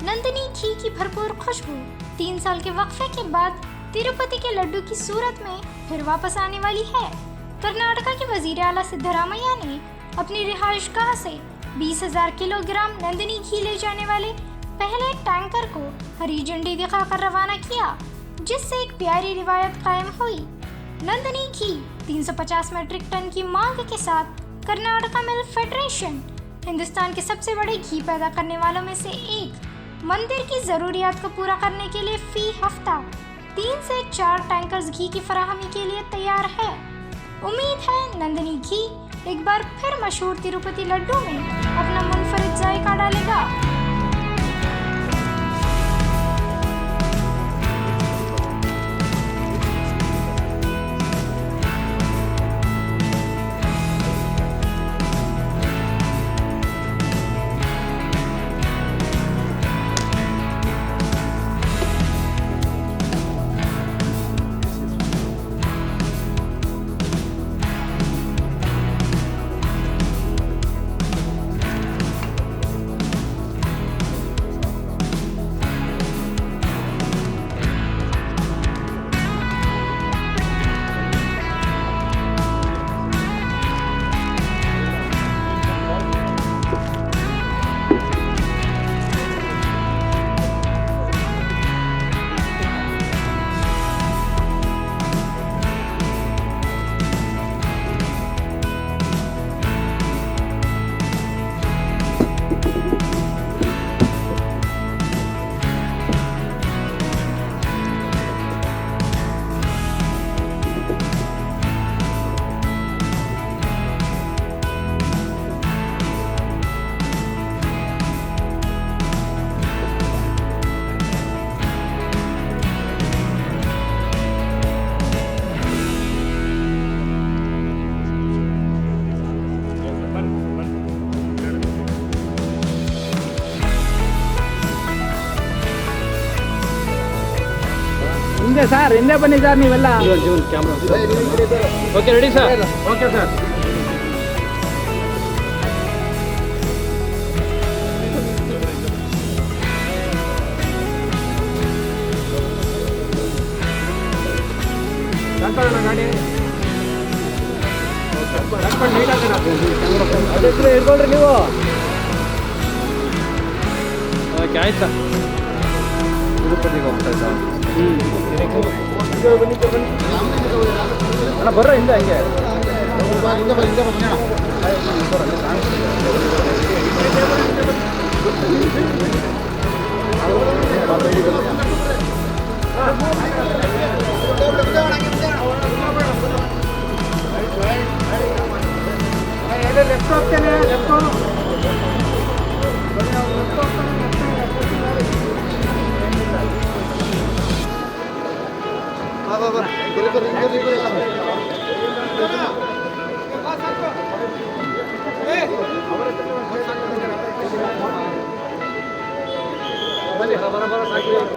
नंदनी घी की भरपूर खुशबू 3 साल के वक्फे के बाद तिरुपति के लड्डू की सूरत में फिर वापस आने वाली है। कर्नाटका के वजीर आला सिद्धरामैया ने अपनी रिहाइशगाह से 20,000 किलोग्राम नंदनी घी ले जाने वाले पहले टैंकर को हरी झंडी दिखाकर रवाना किया, जिससे एक प्यारी रिवायत कायम हुई। नंदनी घी 350 मीट्रिक टन की मांग के साथ कर्नाटका मिल्क फेडरेशन हिंदुस्तान के सबसे बड़े घी पैदा करने वालों में से एक मंदिर की ज़रूरियात को पूरा करने के लिए फी हफ्ता 3 से 4 टैंकर्स घी की फराहमी के लिए तैयार है। उम्मीद है नंदनी घी एक बार फिर मशहूर तिरुपति लड्डू में अपना मुनफरिद जायका डालेगा। ಹಿಂದೆ ಸರ್, ಹಿಂದೆ ಬನ್ನಿ ಸರ್ ನೀವೆಲ್ಲ. Okay ready sir? Okay sir. ಗಾಡಿ ಇಟ್ಕೊಳ್ರಿ ನೀವು. ಓಕೆ ಆಯ್ತು ಸರ್. ತಿರುಪತಿಗೆ ಹೋಗ್ತಾ ಇದ್ದ. ಅಣ್ಣ ಬರ್ರ ಹಿಂದೆ ಹಂಗೆ ಲೆಫ್ಟ್ ಹೋಗ್ತೇನೆ. ಲೆಫ್ಟ್ ಬನ್ನಿ.